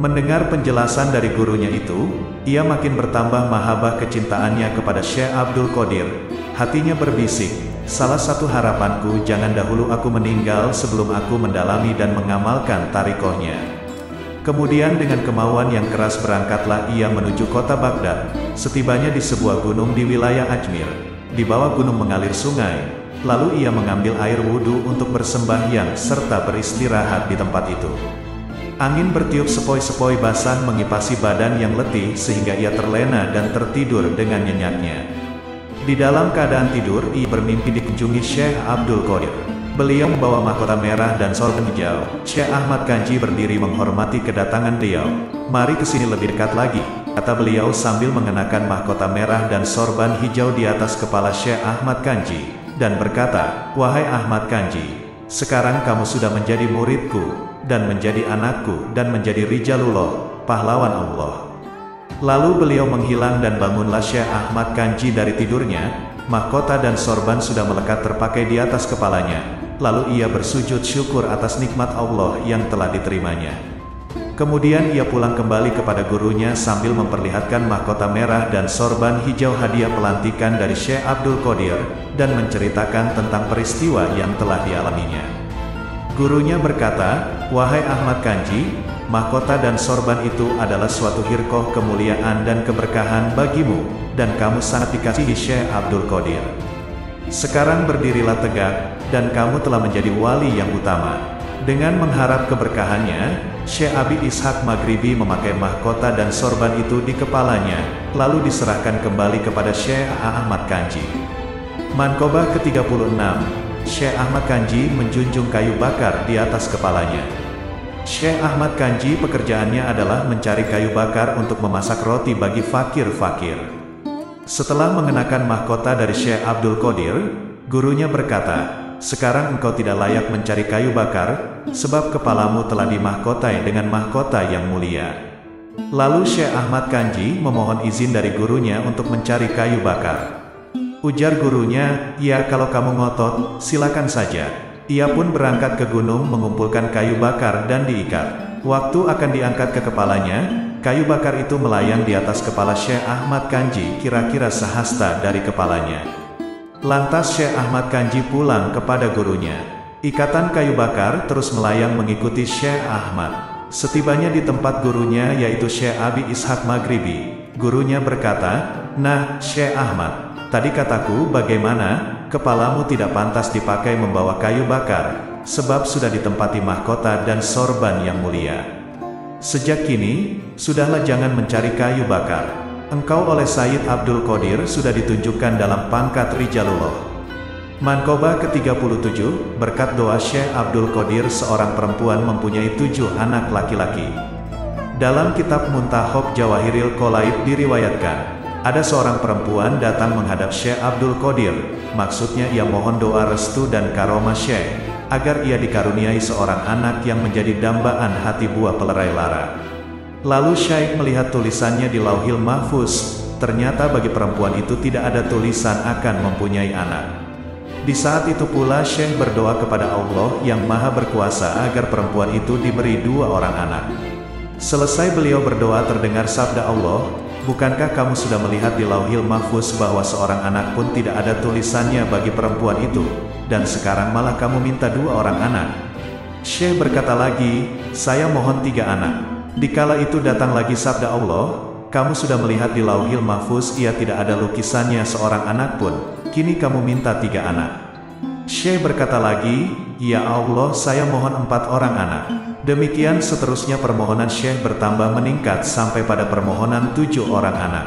Mendengar penjelasan dari gurunya itu, ia makin bertambah mahabbah kecintaannya kepada Syekh Abdul Qadir. Hatinya berbisik, salah satu harapanku jangan dahulu aku meninggal sebelum aku mendalami dan mengamalkan tarikohnya. Kemudian dengan kemauan yang keras berangkatlah ia menuju kota Baghdad. Setibanya di sebuah gunung di wilayah Ajmer, di bawah gunung mengalir sungai. Lalu ia mengambil air wudhu untuk bersembahyang serta beristirahat di tempat itu. Angin bertiup sepoi-sepoi basah mengipasi badan yang letih sehingga ia terlena dan tertidur dengan nyenyaknya. Di dalam keadaan tidur, ia bermimpi dikunjungi Syekh Abdul Qadir. Beliau membawa mahkota merah dan sorban hijau. Syekh Ahmad Kanji berdiri menghormati kedatangan beliau. "Mari ke sini lebih dekat lagi," kata beliau sambil mengenakan mahkota merah dan sorban hijau di atas kepala Syekh Ahmad Kanji, dan berkata, "Wahai Ahmad Kanji, sekarang kamu sudah menjadi muridku, dan menjadi anakku, dan menjadi rijalullah, pahlawan Allah." Lalu beliau menghilang dan bangunlah Syekh Ahmad Kanji dari tidurnya. Mahkota dan sorban sudah melekat terpakai di atas kepalanya. Lalu ia bersujud syukur atas nikmat Allah yang telah diterimanya. Kemudian ia pulang kembali kepada gurunya sambil memperlihatkan mahkota merah dan sorban hijau hadiah pelantikan dari Syekh Abdul Qadir, dan menceritakan tentang peristiwa yang telah dialaminya. Gurunya berkata, "Wahai Ahmad Kanji, mahkota dan sorban itu adalah suatu hirqoh kemuliaan dan keberkahan bagimu, dan kamu sangat dikasihi Syekh Abdul Qadir. Sekarang berdirilah tegak, dan kamu telah menjadi wali yang utama." Dengan mengharap keberkahannya, Syekh Abi Ishaq Maghribi memakai mahkota dan sorban itu di kepalanya, lalu diserahkan kembali kepada Syekh Ahmad Kanji. Manqobah ke-36, Syekh Ahmad Kanji menjunjung kayu bakar di atas kepalanya. Syekh Ahmad Kanji pekerjaannya adalah mencari kayu bakar untuk memasak roti bagi fakir-fakir. Setelah mengenakan mahkota dari Syekh Abdul Qadir, gurunya berkata, "Sekarang engkau tidak layak mencari kayu bakar, sebab kepalamu telah dimahkotai dengan mahkota yang mulia." Lalu Syekh Ahmad Kanji memohon izin dari gurunya untuk mencari kayu bakar. Ujar gurunya, "Ya, kalau kamu ngotot, silakan saja." Ia pun berangkat ke gunung mengumpulkan kayu bakar dan diikat. Waktu akan diangkat ke kepalanya, kayu bakar itu melayang di atas kepala Syekh Ahmad Kanji kira-kira sehasta dari kepalanya. Lantas Syekh Ahmad Kanji pulang kepada gurunya. Ikatan kayu bakar terus melayang mengikuti Syekh Ahmad. Setibanya di tempat gurunya yaitu Syekh Abi Ishaq Maghribi, gurunya berkata, "Nah, Syekh Ahmad, tadi kataku bagaimana? Kepalamu tidak pantas dipakai membawa kayu bakar, sebab sudah ditempati mahkota dan sorban yang mulia. Sejak kini, sudahlah jangan mencari kayu bakar. Engkau oleh Sayyid Abdul Qadir sudah ditunjukkan dalam pangkat Rijalullah." Manqobah ke-37, berkat doa Syekh Abdul Qadir seorang perempuan mempunyai 7 anak laki-laki. Dalam kitab Muntahob Jawahiril Qolaib diriwayatkan, ada seorang perempuan datang menghadap Syekh Abdul Qadir. Maksudnya ia mohon doa restu dan karomah Syekh, agar ia dikaruniai seorang anak yang menjadi dambaan hati buah pelerai lara. Lalu Syekh melihat tulisannya di Lauhil Mahfuz. Ternyata bagi perempuan itu tidak ada tulisan akan mempunyai anak. Di saat itu pula Syekh berdoa kepada Allah yang Maha Berkuasa agar perempuan itu diberi 2 orang anak. Selesai beliau berdoa terdengar sabda Allah, "Bukankah kamu sudah melihat di Lauhil Mahfuz bahwa seorang anak pun tidak ada tulisannya bagi perempuan itu, dan sekarang malah kamu minta 2 orang anak?" Syekh berkata lagi, "Saya mohon 3 anak." Dikala itu datang lagi sabda Allah, "Kamu sudah melihat di Lauhil Mahfuz ia tidak ada lukisannya seorang anak pun, kini kamu minta 3 anak." Syekh berkata lagi, "Ya Allah, saya mohon 4 orang anak." Demikian seterusnya permohonan Syekh bertambah meningkat sampai pada permohonan 7 orang anak.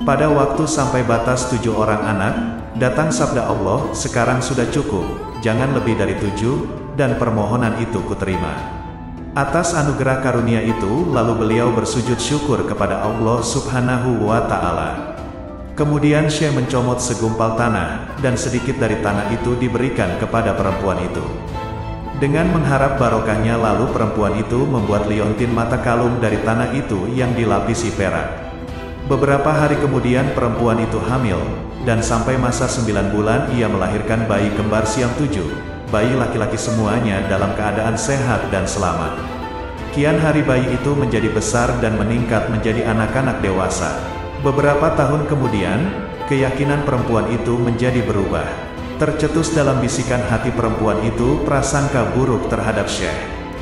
Pada waktu sampai batas 7 orang anak, datang sabda Allah, "Sekarang sudah cukup, jangan lebih dari 7, dan permohonan itu kuterima." Atas anugerah karunia itu, lalu beliau bersujud syukur kepada Allah Subhanahu wa Ta'ala. Kemudian Syekh mencomot segumpal tanah, dan sedikit dari tanah itu diberikan kepada perempuan itu. Dengan mengharap barokahnya, lalu perempuan itu membuat liontin mata kalung dari tanah itu yang dilapisi perak. Beberapa hari kemudian perempuan itu hamil, dan sampai masa 9 bulan ia melahirkan bayi kembar siam 7, bayi laki-laki semuanya dalam keadaan sehat dan selamat. Kian hari bayi itu menjadi besar dan meningkat menjadi anak-anak dewasa. Beberapa tahun kemudian, keyakinan perempuan itu menjadi berubah. Tercetus dalam bisikan hati perempuan itu prasangka buruk terhadap Syekh.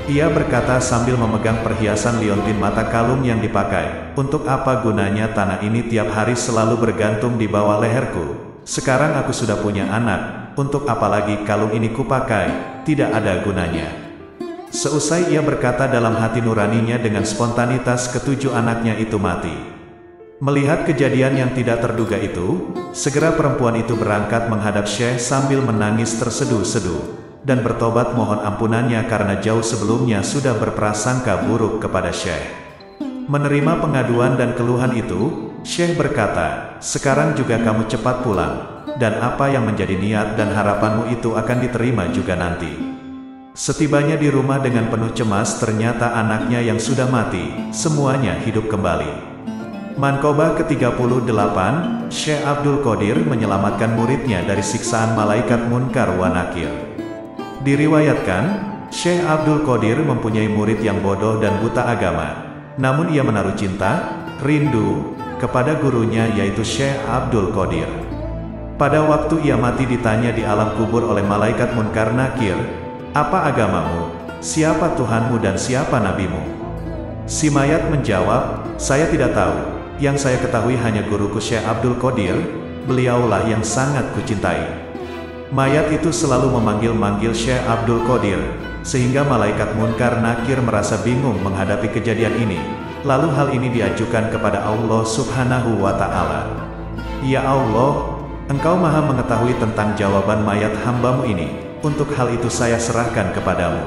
Ia berkata sambil memegang perhiasan liontin mata kalung yang dipakai, "Untuk apa gunanya tanah ini tiap hari selalu bergantung di bawah leherku? Sekarang aku sudah punya anak, untuk apa lagi kalung ini kupakai? Tidak ada gunanya." Seusai ia berkata dalam hati nuraninya dengan spontanitas, ketujuh anaknya itu mati. Melihat kejadian yang tidak terduga itu, segera perempuan itu berangkat menghadap Syekh sambil menangis terseduh-seduh, dan bertobat mohon ampunannya karena jauh sebelumnya sudah berprasangka buruk kepada Syekh. Menerima pengaduan dan keluhan itu, Syekh berkata, "Sekarang juga kamu cepat pulang, dan apa yang menjadi niat dan harapanmu itu akan diterima juga nanti." Setibanya di rumah dengan penuh cemas, ternyata anaknya yang sudah mati, semuanya hidup kembali. Manqobah ke-38, Syekh Abdul Qadir menyelamatkan muridnya dari siksaan malaikat Munkar wa Nakir. Diriwayatkan, Syekh Abdul Qadir mempunyai murid yang bodoh dan buta agama. Namun ia menaruh cinta, rindu, kepada gurunya yaitu Syekh Abdul Qadir. Pada waktu ia mati ditanya di alam kubur oleh malaikat Munkar Nakir, "Apa agamamu? Siapa Tuhanmu dan siapa nabimu?" Si mayat menjawab, "Saya tidak tahu. Yang saya ketahui hanya guruku Syekh Abdul Qadir, beliaulah yang sangat kucintai." Mayat itu selalu memanggil-manggil Syekh Abdul Qadir, sehingga malaikat Munkar Nakir merasa bingung menghadapi kejadian ini. Lalu hal ini diajukan kepada Allah Subhanahu wa Ta'ala. "Ya Allah, Engkau maha mengetahui tentang jawaban mayat hambamu ini. Untuk hal itu saya serahkan kepadamu."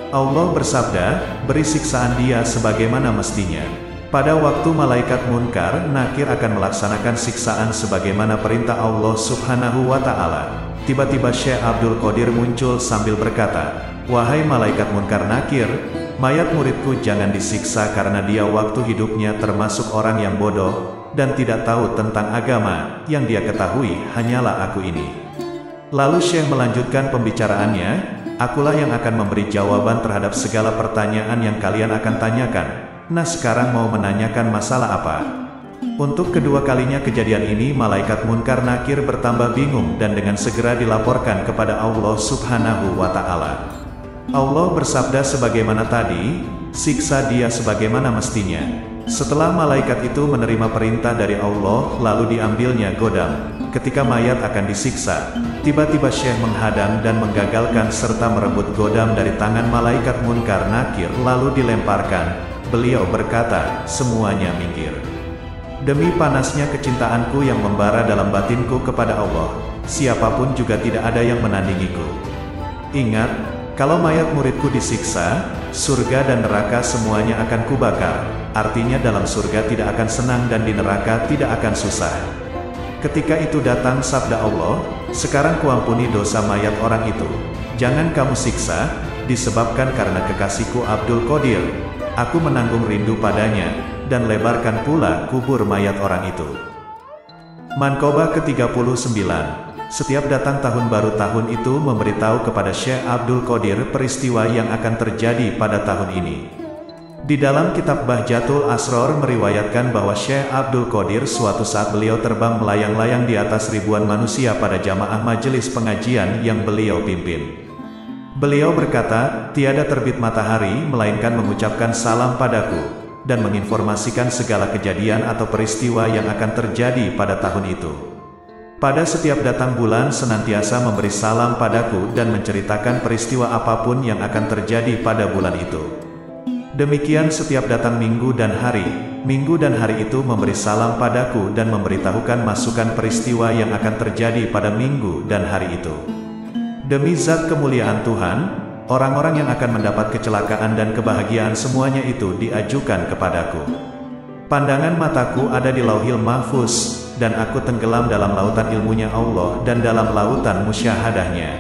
Allah bersabda, "Beri siksaan dia sebagaimana mestinya." Pada waktu malaikat Munkar Nakir akan melaksanakan siksaan sebagaimana perintah Allah Subhanahu wa Ta'ala, tiba-tiba Syekh Abdul Qadir muncul sambil berkata, "Wahai malaikat Munkar Nakir, mayat muridku jangan disiksa karena dia waktu hidupnya termasuk orang yang bodoh dan tidak tahu tentang agama. Yang dia ketahui hanyalah aku ini." Lalu Syekh melanjutkan pembicaraannya, "Akulah yang akan memberi jawaban terhadap segala pertanyaan yang kalian akan tanyakan. Nah, sekarang mau menanyakan masalah apa?" Untuk kedua kalinya kejadian ini malaikat Munkar Nakir bertambah bingung dan dengan segera dilaporkan kepada Allah Subhanahu wa Ta'ala. Allah bersabda sebagaimana tadi, "Siksa dia sebagaimana mestinya." Setelah malaikat itu menerima perintah dari Allah, lalu diambilnya godam. Ketika mayat akan disiksa, tiba-tiba Syekh menghadang dan menggagalkan serta merebut godam dari tangan malaikat Munkar Nakir lalu dilemparkan. Beliau berkata, "Semuanya minggir." Demi panasnya kecintaanku yang membara dalam batinku kepada Allah, siapapun juga tidak ada yang menandingiku. Ingat, kalau mayat muridku disiksa, surga dan neraka semuanya akan kubakar. Artinya dalam surga tidak akan senang dan di neraka tidak akan susah. Ketika itu datang sabda Allah, "Sekarang kuampuni dosa mayat orang itu. Jangan kamu siksa, disebabkan karena kekasihku Abdul Qadir. Aku menanggung rindu padanya, dan lebarkan pula kubur mayat orang itu." Manqobah ke-39. Setiap datang tahun baru tahun itu memberitahu kepada Syekh Abdul Qadir peristiwa yang akan terjadi pada tahun ini. Di dalam kitab Bahjatul Asror meriwayatkan bahwa Syekh Abdul Qadir suatu saat beliau terbang melayang-layang di atas ribuan manusia pada jamaah majelis pengajian yang beliau pimpin. Beliau berkata, "Tiada terbit matahari melainkan mengucapkan salam padaku, dan menginformasikan segala kejadian atau peristiwa yang akan terjadi pada tahun itu. Pada setiap datang bulan senantiasa memberi salam padaku dan menceritakan peristiwa apapun yang akan terjadi pada bulan itu. Demikian setiap datang minggu dan hari itu memberi salam padaku dan memberitahukan masukan peristiwa yang akan terjadi pada minggu dan hari itu. Demi zat kemuliaan Tuhan, orang-orang yang akan mendapat kecelakaan dan kebahagiaan semuanya itu diajukan kepadaku. Pandangan mataku ada di Lauhil Mahfuz, dan aku tenggelam dalam lautan ilmunya Allah dan dalam lautan musyahadahnya.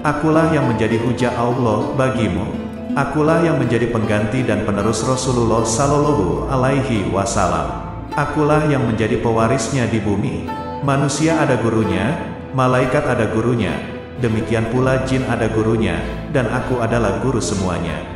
Akulah yang menjadi hujah Allah bagimu. Akulah yang menjadi pengganti dan penerus Rasulullah Sallallahu Alaihi Wasallam. Akulah yang menjadi pewarisnya di bumi. Manusia ada gurunya, malaikat ada gurunya, demikian pula jin ada gurunya, dan aku adalah guru semuanya.